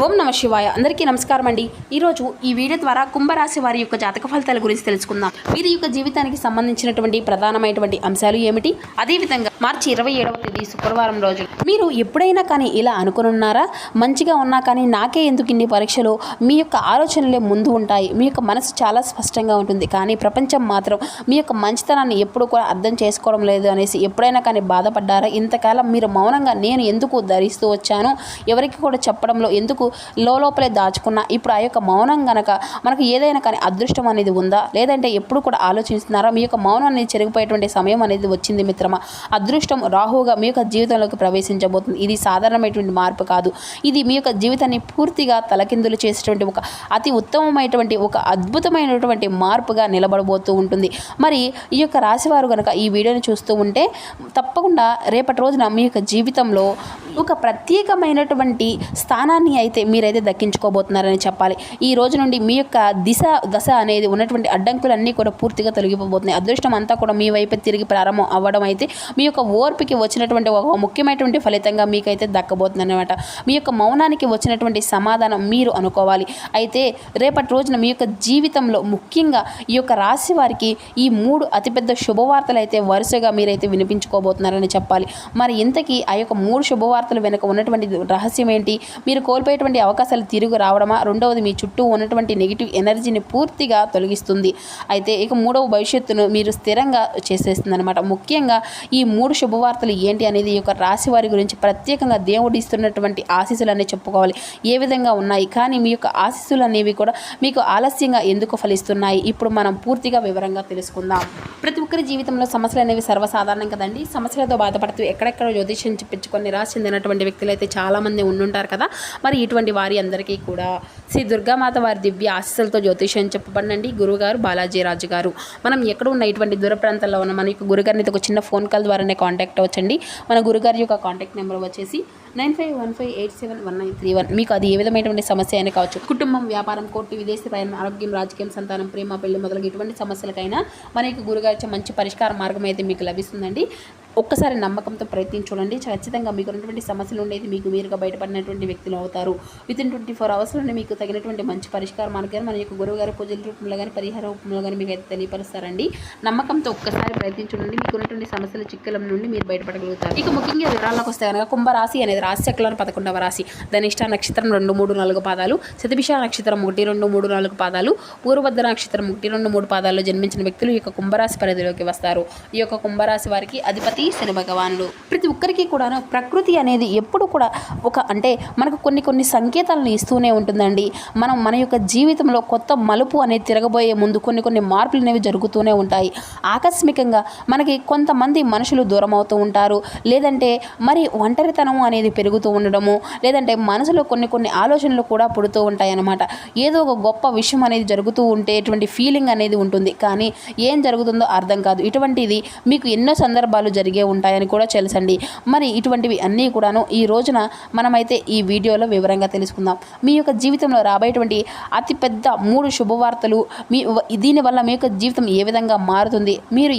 ఓం నమ శివాయ. అందరికీ నమస్కారం అండి. ఈరోజు ఈ వీడియో ద్వారా కుంభరాశి వారి యొక్క జాతక ఫలితాల గురించి తెలుసుకుందాం. వీరి యొక్క జీవితానికి సంబంధించినటువంటి ప్రధానమైనటువంటి అంశాలు ఏమిటి, అదేవిధంగా మార్చి 27వ తేదీ శుక్రవారం రోజు మీరు ఎప్పుడైనా కానీ ఇలా అనుకున్నారా, మంచిగా ఉన్నా కానీ నాకే ఎందుకు ఇన్ని పరీక్షలు, మీ యొక్క ఆలోచనలే ముందు ఉంటాయి, మీ యొక్క మనసు చాలా స్పష్టంగా ఉంటుంది, కానీ ప్రపంచం మాత్రం మీ యొక్క మంచితనాన్ని ఎప్పుడు కూడా అర్థం చేసుకోవడం లేదు అనేసి ఎప్పుడైనా కానీ బాధపడ్డారా? ఇంతకాలం మీరు మౌనంగా నేను ఎందుకు ధరిస్తూ వచ్చాను, ఎవరికి కూడా చెప్పడంలో ఎందుకు లోపలే దాచుకున్నా, ఇప్పుడు ఆ యొక్క మౌనం గనక మనకు ఏదైనా కానీ అదృష్టం అనేది ఉందా, లేదంటే ఎప్పుడు కూడా ఆలోచిస్తున్నారా? మీ యొక్క మౌనం అనేది చెరిగిపోయేటువంటి సమయం అనేది వచ్చింది మిత్రమా. అదృష్టం రాహువుగా మీ యొక్క జీవితంలోకి ప్రవేశించబోతుంది. ఇది సాధారణమైనటువంటి మార్పు కాదు, ఇది మీ యొక్క జీవితాన్ని పూర్తిగా తలకిందులు చేసేటువంటి ఒక అతి ఉత్తమమైనటువంటి ఒక అద్భుతమైనటువంటి మార్పుగా నిలబడబోతూ ఉంటుంది. మరి ఈ యొక్క రాశివారు కనుక ఈ వీడియోని చూస్తూ ఉంటే తప్పకుండా రేపటి రోజున మీ యొక్క జీవితంలో ఒక ప్రత్యేకమైనటువంటి స్థానాన్ని అయితే మీరైతే దక్కించుకోబోతున్నారని చెప్పాలి. ఈ రోజు నుండి మీ యొక్క దశ అనేది ఉన్నటువంటి అడ్డంకులన్నీ కూడా పూర్తిగా తొలగిపోబోతున్నాయి. అదృష్టం అంతా కూడా మీ వైపు తిరిగి ప్రారంభం అవ్వడం అయితే మీ యొక్క ఓర్పుకి వచ్చినటువంటి ఒక ముఖ్యమైనటువంటి ఫలితంగా మీకైతే దక్కబోతుంది అనమాట. మీ యొక్క మౌనానికి వచ్చినటువంటి సమాధానం మీరు అనుకోవాలి. అయితే రేపటి రోజున మీ యొక్క జీవితంలో ముఖ్యంగా ఈ యొక్క రాశి వారికి ఈ 3 అతిపెద్ద శుభవార్తలు అయితే వరుసగా మీరైతే వినిపించుకోబోతున్నారని చెప్పాలి. మరి ఇంతకీ ఆ యొక్క 3 శుభవార్తలు వెనుక ఉన్నటువంటి రహస్యం ఏంటి? మీరు కోల్పోయేటువంటి అవకాశాలు తిరిగి రావడమా? రెండవది, మీ చుట్టూ ఉన్నటువంటి నెగిటివ్ ఎనర్జీని పూర్తిగా తొలగిస్తుంది. అయితే ఇక మూడవ, భవిష్యత్తును మీరు స్థిరంగా చేసేస్తుంది అనమాట. ముఖ్యంగా ఈ 3 శుభవార్తలు ఏంటి అనేది ఈ యొక్క రాశి వారి గురించి ప్రత్యేకంగా దేవుడు ఇస్తున్నటువంటి ఆశీస్సులు అనేవి చెప్పుకోవాలి. ఏ విధంగా ఉన్నాయి, కానీ మీ యొక్క ఆశీస్సులు అనేవి కూడా మీకు ఆలస్యంగా ఎందుకు ఫలిస్తున్నాయి, ఇప్పుడు మనం పూర్తిగా వివరంగా తెలుసుకుందాం. ప్రతి ఒక్కరి జీవితంలో సమస్యలు అనేవి సర్వసాధారణం కదండి. సమస్యలతో బాధపడుతూ ఎక్కడెక్కడ జ్యోతిష్యం చెప్పించుకొని నిరాశ చెందినటువంటి వ్యక్తులు అయితే చాలామంది ఉండుంటారు కదా. మరి ఇటువంటి వారి అందరికీ కూడా శ్రీ దుర్గామాత వారి దివ్య ఆశీస్సులతో జ్యోతిష్యం చెప్పబడినండి గురువుగారు బాలాజీ రాజు గారు. మనం ఎక్కడ ఉన్న ఇటువంటి దూర ప్రాంతాల్లో ఉన్న మన యొక్క గురుగారిని ఒక చిన్న ఫోన్ కాల్ ద్వారానే కాంటాక్ట్ అవ్వచ్చండి. మన గురుగారి యొక్క కాంటాక్ట్ నెంబర్ వచ్చేసి 9515871931. మీకు అది ఏ విధమైనటువంటి సమస్య అయినా కావచ్చు, కుటుంబం, వ్యాపారం, కోర్టు, విదేశీ ప్రయాణం, ఆరోగ్యం, రాజకీయం, సంతానం, ప్రేమ, పెళ్లి మొదలగు ఎటువంటి సమస్యలకైనా మన యొక్క గురుగారి మంచి పరిష్కార మార్గం అయితే మీకు లభిస్తుందండి. ఒక్కసారి నమ్మకంతో ప్రయత్నించి చూడండి. ఖచ్చితంగా మీకు ఉన్నటువంటి సమస్యలు ఉండేది మీకు మీరుగా బయటపడినటువంటి వ్యక్తులు అవుతారు. వితిన్ 24 అవర్స్లోనే మీకు తగినటువంటి మంచి పరిష్కార మార్గాన్ని మన యొక్క గురువుగారి పూజల రూపంలో కానీ పరిహార రూపంలో కానీ మీకు అయితే తెలియపరుస్తారండి. నమ్మకంతో ఒక్కసారి ప్రయత్నించి చూడండి. మీకు ఉన్నటువంటి సమస్యల చిక్కల నుండి మీరు బయటపడగలుగుతారు. ఇక ముఖ్యంగా వివరాలకు వస్తే కనుక కుంభరాశి అనేది రాశి చక్రంలో 11వ రాశి. ధనిష్ట నక్షత్రం 2, 3, 4 పాదాలు, శతభిష నక్షత్రం 1, 2, 3, 4 పాదాలు, పూర్వభద్ర నక్షత్రం 1, 2, 3 పాదాల్లో జన్మించిన వ్యక్తులు ఈ యొక్క కుంభరాశి పరిధిలోకి వస్తారు. ఈ యొక్క కుంభరాశి వారికి అధిపతి శని భగవానుడు. ప్రతి ఒక్కరికి కూడా ప్రకృతి అనేది ఎప్పుడు కూడా అంటే మనకు కొన్ని సంకేతాలను ఇస్తూనే ఉంటుందండి. మన యొక్క జీవితంలో కొత్త మలుపు అనేది తిరగబోయే ముందు కొన్ని మార్పులు అనేవి జరుగుతూనే ఉంటాయి. ఆకస్మికంగా మనకి కొంతమంది మనుషులు దూరం అవుతూ ఉంటారు, లేదంటే మరి ఒంటరితనం అనేది పెరుగుతూ ఉండడము, లేదంటే మనసులో కొన్ని ఆలోచనలు కూడా పుడుతూ ఉంటాయి అన్నమాట. ఏదో ఒక గొప్ప విషయం అనేది జరుగుతూ ఉంటేటువంటి ఫీలింగ్ అనేది ఉంటుంది, కానీ ఏం జరుగుతుందో అర్థం కాదు. ఇటువంటిది మీకు ఎన్నో సందర్భాలు జరిగే ఉంటాయని కూడా తెలుసండి. మరి ఇటువంటివి అన్నీ కూడాను ఈ రోజున మనమైతే ఈ వీడియోలో వివరంగా తెలుసుకుందాం. మీ యొక్క జీవితంలో రాబోయేటువంటి అతిపెద్ద 3 శుభవార్తలు, దీనివల్ల మీ యొక్క జీవితం ఏ విధంగా మారుతుంది, మీరు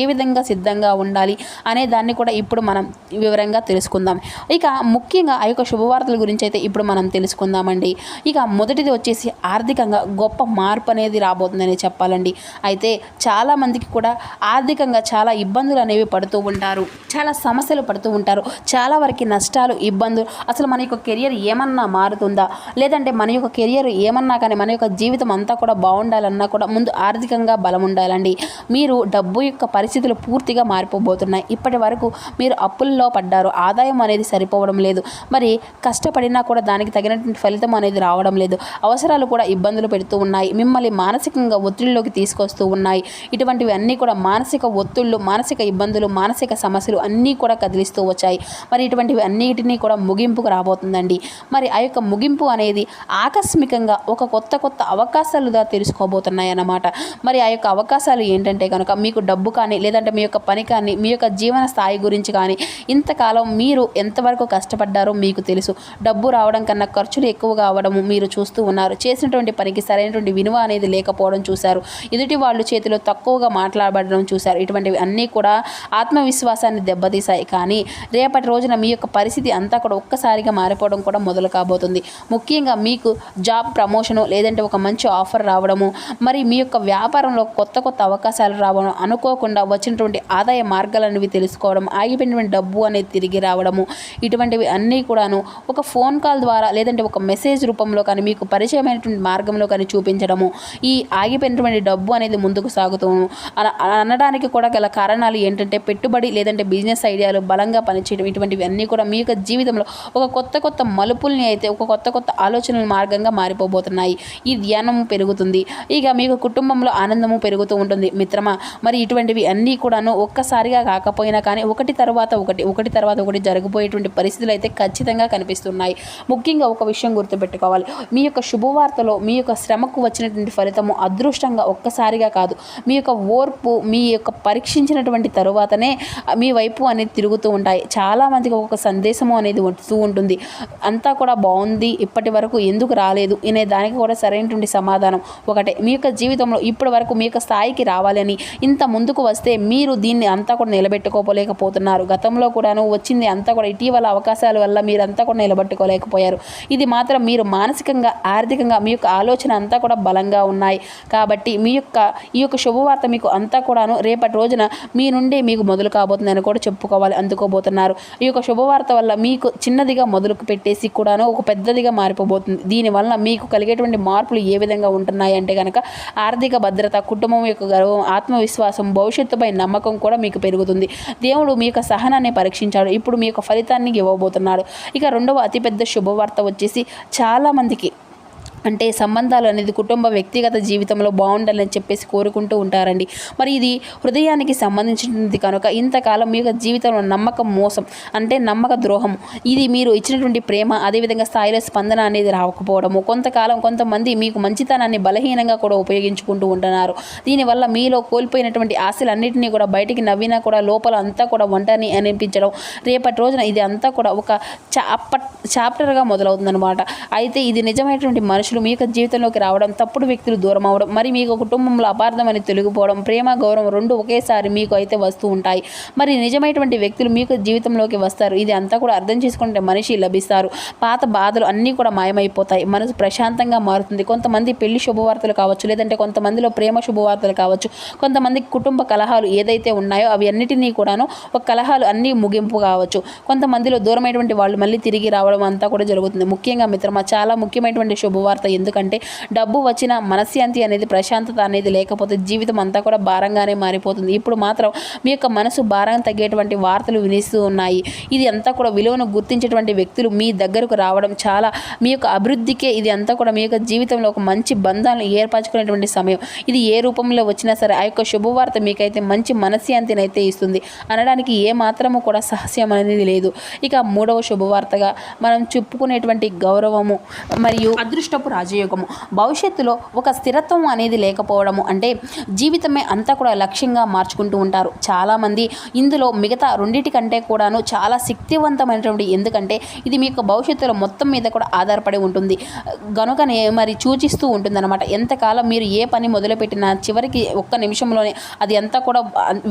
ఏ విధంగా సిద్ధంగా ఉండాలి అనే దాన్ని కూడా ఇప్పుడు మనం వివరంగా తెలుసుకుందాం. ఇక ముఖ్యంగా ఆ యొక్క శుభవార్తల గురించి అయితే ఇప్పుడు మనం తెలుసుకుందామండి. ఇక మొదటిది వచ్చేసి ఆర్థికంగా గొప్ప మార్పు అనేది రాబోతుందని చెప్పాలండి. అయితే చాలామందికి కూడా ఆర్థికంగా చాలా ఇబ్బందులు అనేవి పడుతూ ఉంటారు, చాలా సమస్యలు పడుతూ ఉంటారు, చాలా వరకు నష్టాలు, ఇబ్బందులు. అసలు మన యొక్క కెరియర్ ఏమన్నా మారుతుందా, లేదంటే మన యొక్క కెరియర్ ఏమన్నా కానీ మన యొక్క జీవితం అంతా కూడా బాగుండాలన్నా కూడా ముందు ఆర్థికంగా బలం ఉండాలండి. మీరు డబ్బు యొక్క పరిస్థితులు పూర్తిగా మారిపోబోతున్నాయి. ఇప్పటి వరకు మీరు అప్పుల్లో పడ్డారు, ఆదాయం అనేది సరిపోవడం లేదు, మరి కష్టపడినా కూడా దానికి తగినటువంటి ఫలితం అనేది రావడం లేదు, అవసరాలు కూడా ఇబ్బందులు పెడుతూ ఉన్నాయి, మిమ్మల్ని మానసికంగా ఒత్తిడిలోకి తీసుకొస్తూ ఉన్నాయి. ఇటువంటివి అన్నీ కూడా మానసిక ఒత్తిళ్లు, మానసిక ఇబ్బందులు, మానసిక సమస్యలు అన్నీ కూడా కదిలిస్తూ వచ్చాయి. మరి ఇటువంటివి అన్నిటినీ కూడా ముగింపుకు రాబోతుందండి. మరి ఆ యొక్క ముగింపు అనేది ఆకస్మికంగా ఒక కొత్త అవకాశాలుగా తెలుసుకోబోతున్నాయి అన్నమాట. మరి ఆ యొక్క అవకాశాలు ఏంటంటే కనుక మీకు డబ్బు కానీ, లేదంటే మీ యొక్క పని కానీ, మీ యొక్క జీవన స్థాయి గురించి కానీ, ఇంతకాలం మీరు ఎంతవరకు కష్టపడ్డారో మీకు తెలుసు. డబ్బు రావడం కన్నా ఖర్చులు ఎక్కువగా అవ్వడము మీరు చూస్తూ ఉన్నారు. చేసినటువంటి పనికి సరైనటువంటి విలువ అనేది లేకపోవడం చూశారు. ఎదుటి వాళ్ళు చేతిలో తక్కువగా మాట్లాడడం చూశారు. ఇటువంటివి అన్నీ కూడా ఆత్మవిశ్వాసం ఆత్మవిశ్వాసాన్ని దెబ్బతీశాయి. కానీ రేపటి రోజున మీ యొక్క పరిస్థితి అంతా కూడా ఒక్కసారిగా మారిపోవడం కూడా మొదలు కాబోతుంది. ముఖ్యంగా మీకు జాబ్ ప్రమోషను లేదంటే ఒక మంచి ఆఫర్ రావడము, మరి మీ యొక్క వ్యాపారంలో కొత్త కొత్త అవకాశాలు రావడం, అనుకోకుండా వచ్చినటువంటి ఆదాయ మార్గాలనేవి తెలుసుకోవడం, ఆగిపోయినటువంటి డబ్బు అనేది తిరిగి రావడము, ఇటువంటివి అన్నీ కూడాను ఒక ఫోన్ కాల్ ద్వారా లేదంటే ఒక మెసేజ్ రూపంలో కానీ మీకు పరిచయమైనటువంటి మార్గంలో కానీ చూపించడము, ఈ ఆగిపోయినటువంటి డబ్బు అనేది ముందుకు సాగుతూను అనడానికి కూడా గల కారణాలు ఏంటంటే పెట్టుబడి లేదంటే బిజినెస్ ఐడియాలు బలంగా పనిచేయడం, ఇటువంటివి అన్నీ కూడా మీ యొక్క జీవితంలో ఒక కొత్త మలుపుల్ని అయితే ఒక కొత్త ఆలోచనల మార్గంగా మారిపోబోతున్నాయి. ఈ ధ్యానం పెరుగుతుంది. ఇక మీకు కుటుంబంలో ఆనందము పెరుగుతూ ఉంటుంది మిత్రమా. మరి ఇటువంటివి అన్నీ కూడాను ఒక్కసారిగా కాకపోయినా కానీ ఒకటి తర్వాత ఒకటి జరగబోయేటువంటి పరిస్థితులు అయితే ఖచ్చితంగా కనిపిస్తున్నాయి. ముఖ్యంగా ఒక విషయం గుర్తుపెట్టుకోవాలి. మీ యొక్క శుభవార్తలో మీ యొక్క శ్రమకు వచ్చినటువంటి ఫలితము అదృష్టంగా ఒక్కసారిగా కాదు, మీ యొక్క ఓర్పు మీ యొక్క పరీక్షించినటువంటి తరువాతనే మీ వైపు అనేది తిరుగుతూ ఉంటాయి. చాలామందికి ఒక సందేశము అనేది వస్తూ ఉంటుంది. అంతా కూడా బాగుంది, ఇప్పటి వరకు ఎందుకు రాలేదు అనే దానికి కూడా సరైనటువంటి సమాధానం ఒకటే. మీ యొక్క జీవితంలో ఇప్పటి వరకు మీ యొక్క స్థాయికి రావాలని ఇంత ముందుకు వస్తే మీరు దీన్ని అంతా కూడా నిలబెట్టుకోలేకపోతున్నారు. గతంలో కూడాను వచ్చింది అంతా కూడా ఇటీవల అవకాశాల వల్ల మీరంతా కూడా నిలబెట్టుకోలేకపోయారు. ఇది మాత్రం మీరు మానసికంగా ఆర్థికంగా మీ యొక్క ఆలోచన అంతా కూడా బలంగా ఉన్నాయి. కాబట్టి ఈ యొక్క శుభవార్త మీకు అంతా కూడాను రేపటి రోజున మీ నుండి మీకు మొదలు కాబోతుందని కూడా చెప్పుకోవాలి, అందుకోబోతున్నారు. ఈ యొక్క శుభవార్త వల్ల మీకు చిన్నదిగా మొదలుకు పెట్టేసి కూడాను ఒక పెద్దదిగా మారిపోబోతుంది. దీనివల్ల మీకు కలిగేటువంటి మార్పులు ఏ విధంగా ఉంటున్నాయి అంటే కనుక ఆర్థిక భద్రత, కుటుంబం యొక్క గౌరవం, ఆత్మవిశ్వాసం, భవిష్యత్తుపై నమ్మకం కూడా మీకు పెరుగుతుంది. దేవుడు మీ యొక్క సహనాన్ని పరీక్షించాడు, ఇప్పుడు మీ యొక్క ఫలితాన్ని ఇవ్వబోతున్నాడు. ఇక రెండవ అతిపెద్ద శుభవార్త వచ్చేసి చాలామందికి అంటే సంబంధాలు అనేది కుటుంబ వ్యక్తిగత జీవితంలో బాగుండాలని చెప్పేసి కోరుకుంటూ ఉంటారండి. మరి ఇది హృదయానికి సంబంధించినది కనుక ఇంతకాలం మీ యొక్క జీవితంలో నమ్మకం మోసం అంటే నమ్మక ద్రోహం, ఇది మీరు ఇచ్చినటువంటి ప్రేమ అదేవిధంగా స్థాయిలో స్పందన అనేది రాకపోవడము, కొంతకాలం కొంతమంది మీకు మంచితనాన్ని బలహీనంగా కూడా ఉపయోగించుకుంటూ ఉంటున్నారు. దీనివల్ల మీలో కోల్పోయినటువంటి ఆశలన్నింటినీ కూడా బయటికి నవ్వినా కూడా లోపల అంతా కూడా ఒంటని అనిపించడం, రేపటి రోజున ఇది అంతా కూడా ఒక చాప్టర్గా మొదలవుతుందన్నమాట. అయితే ఇది నిజమైనటువంటి మనుషులు మీ యొక్క జీవితంలోకి రావడం, తప్పుడు వ్యక్తులు దూరం అవడం, మరి మీకు కుటుంబంలో అపార్థం అని తొలగిపోవడం, ప్రేమ గౌరవం రెండు ఒకేసారి మీకు అయితే వస్తూ ఉంటాయి. మరి నిజమైనటువంటి వ్యక్తులు మీకు జీవితంలోకి వస్తారు. ఇది అంతా కూడా అర్థం చేసుకుంటే మనిషి లభిస్తారు. పాత బాధలు అన్నీ కూడా మాయమైపోతాయి. మనసు ప్రశాంతంగా మారుతుంది. కొంతమంది పెళ్లి శుభవార్తలు కావచ్చు, లేదంటే కొంతమందిలో ప్రేమ శుభవార్తలు కావచ్చు, కొంతమంది కుటుంబ కలహాలు ఏదైతే ఉన్నాయో అవి అన్నిటినీ కూడాను ఒక కలహాలు అన్నీ ముగింపు కావచ్చు. కొంతమందిలో దూరమైనటువంటి వాళ్ళు మళ్ళీ తిరిగి రావడం అంతా కూడా జరుగుతుంది. ముఖ్యంగా మిత్రమా చాలా ముఖ్యమైనటువంటి శుభవార్త. ఎందుకంటే డబ్బు వచ్చిన మనశ్శాంతి అనేది ప్రశాంతత అనేది లేకపోతే జీవితం అంతా కూడా భారంగానే మారిపోతుంది. ఇప్పుడు మాత్రం మీ యొక్క మనసు భారం తగ్గేటువంటి వార్తలు వినిస్తూ ఉన్నాయి. ఇది అంతా కూడా విలువను గుర్తించేటువంటి వ్యక్తులు మీ దగ్గరకు రావడం చాలా మీ యొక్క అభివృద్ధికే ఇది అంతా కూడా మీ యొక్క జీవితంలో ఒక మంచి బంధాలను ఏర్పరచుకునేటువంటి సమయం. ఇది ఏ రూపంలో వచ్చినా సరే ఆ యొక్క శుభవార్త మీకైతే మంచి మనశ్శాంతిని అయితే ఇస్తుంది అనడానికి ఏ మాత్రము కూడా సహస్యం అనేది లేదు. ఇక మూడవ శుభవార్తగా మనం చెప్పుకునేటువంటి గౌరవము మరియు అదృష్టపు రాజయోగము, భవిష్యత్తులో ఒక స్థిరత్వం అనేది లేకపోవడము, అంటే జీవితమే అంతా కూడా లక్ష్యంగా మార్చుకుంటూ ఉంటారు చాలామంది. ఇందులో మిగతా రెండింటికంటే కూడాను చాలా శక్తివంతమైనటువంటి, ఎందుకంటే ఇది మీ యొక్క భవిష్యత్తులో మొత్తం మీద కూడా ఆధారపడి ఉంటుంది గనుకనే మరి సూచిస్తూ ఉంటుందన్నమాట. ఎంతకాలం మీరు ఏ పని మొదలుపెట్టినా చివరికి ఒక్క నిమిషంలోనే అది అంతా కూడా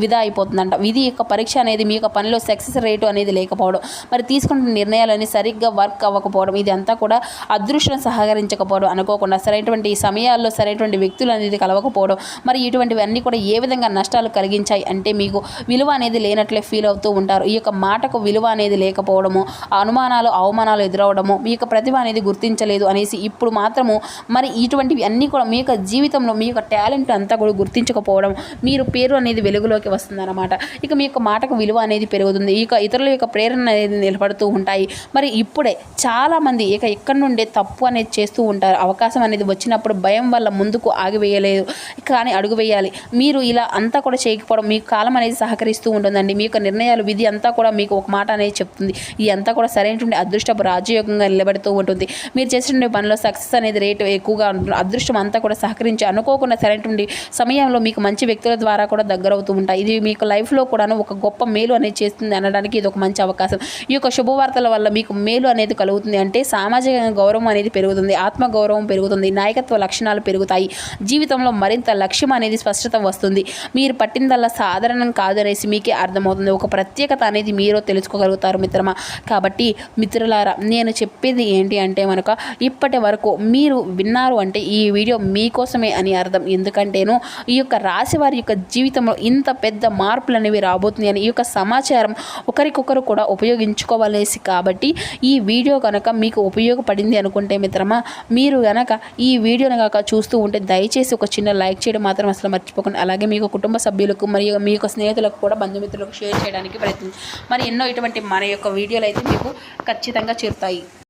విధా అయిపోతుందంట. విధి యొక్క పరీక్ష అనేది మీ యొక్క పనిలో సక్సెస్ రేటు అనేది లేకపోవడం, మరి తీసుకున్న నిర్ణయాలన్నీ సరిగ్గా వర్క్ అవ్వకపోవడం, ఇది అంతా కూడా అదృష్టం సహకరించకపోవడం, అనుకోకుండా సరైనటువంటి సమయాల్లో సరైనటువంటి వ్యక్తులు అనేది కలవకపోవడం, మరి ఇటువంటివి అన్నీ కూడా ఏ విధంగా నష్టాలు కలిగించాయి అంటే మీకు విలువ అనేది లేనట్లే ఫీల్ అవుతూ ఉంటారు. ఈ యొక్క మాటకు విలువ అనేది లేకపోవడము, అనుమానాలు అవమానాలు ఎదురవడము, మీ యొక్క ప్రతిభ అనేది గుర్తించలేదు అనేసి ఇప్పుడు మాత్రము మరి ఇటువంటివి అన్నీ కూడా మీ యొక్క జీవితంలో మీ యొక్క టాలెంట్ అంతా కూడా గుర్తించకపోవడం, మీరు పేరు అనేది వెలుగులోకి వస్తుందన్నమాట. ఇక మీ యొక్క మాటకు విలువ అనేది పెరుగుతుంది. ఇక ఇతరుల యొక్క ప్రేరణ అనేది నిలబడుతూ ఉంటాయి. మరి ఇప్పుడే చాలామంది ఇక ఎక్కడి నుండే తప్పు అనేది చేస్తూ ఉంటారు. అవకాశం అనేది వచ్చినప్పుడు భయం వల్ల ముందుకు ఆగివేయలేదు, కానీ అడుగు వేయాలి. మీరు ఇలా అంతా కూడా చేయకపోవడం మీకు కాలం అనేది సహకరిస్తూ ఉంటుందండి. మీ యొక్క నిర్ణయాలు విధి అంతా కూడా మీకు ఒక మాట అనేది చెప్తుంది. ఇది అంతా కూడా సరైనటువంటి అదృష్టపు రాజయోగంగా నిలబడుతూ ఉంటుంది. మీరు చేసినటువంటి పనిలో సక్సెస్ అనేది రేటు ఎక్కువగా ఉంటుంది. అదృష్టం అంతా కూడా సహకరించి అనుకోకుండా సరైనటువంటి సమయంలో మీకు మంచి వ్యక్తుల ద్వారా కూడా దగ్గరవుతూ ఉంటాయి. ఇది మీకు లైఫ్లో కూడా ఒక గొప్ప మేలు అనేది చేస్తుంది అనడానికి ఇది ఒక మంచి అవకాశం. ఈ యొక్క శుభవార్తల వల్ల మీకు మేలు అనేది కలుగుతుంది. అంటే సామాజిక గౌరవం అనేది పెరుగుతుంది, ఆత్మ ఆత్మగౌరవం పెరుగుతుంది, నాయకత్వ లక్షణాలు పెరుగుతాయి, జీవితంలో మరింత లక్ష్యం అనేది స్పష్టత వస్తుంది. మీరు పట్టిందల్లా సాధారణం కాదనేసి మీకే అర్థమవుతుంది. ఒక ప్రత్యేకత అనేది మీరు తెలుసుకోగలుగుతారు మిత్రమా. కాబట్టి మిత్రులారా, నేను చెప్పేది ఏంటి అంటే మనకు ఇప్పటి వరకు మీరు విన్నారు అంటే ఈ వీడియో మీకోసమే అని అర్థం. ఎందుకంటేను ఈ యొక్క రాశి వారి యొక్క జీవితంలో ఇంత పెద్ద మార్పులు అనేవి రాబోతుంది అని, ఈ యొక్క సమాచారం ఒకరికొకరు కూడా ఉపయోగించుకోవాలేసి. కాబట్టి ఈ వీడియో కనుక మీకు ఉపయోగపడింది అనుకుంటే మిత్రమా, మీరు కనుక ఈ వీడియోని కనుక చూస్తూ ఉంటే దయచేసి ఒక చిన్న లైక్ చేయడం మాత్రం అసలు మర్చిపోకండి. అలాగే మీకు కుటుంబ సభ్యులకు మరియు మీ యొక్క స్నేహితులకు కూడా బంధుమిత్రులకు షేర్ చేయడానికి ప్రయత్నించండి. మరి ఎన్నో ఇటువంటి మన యొక్క వీడియోలు అయితే మీకు ఖచ్చితంగా చేరుతాయి.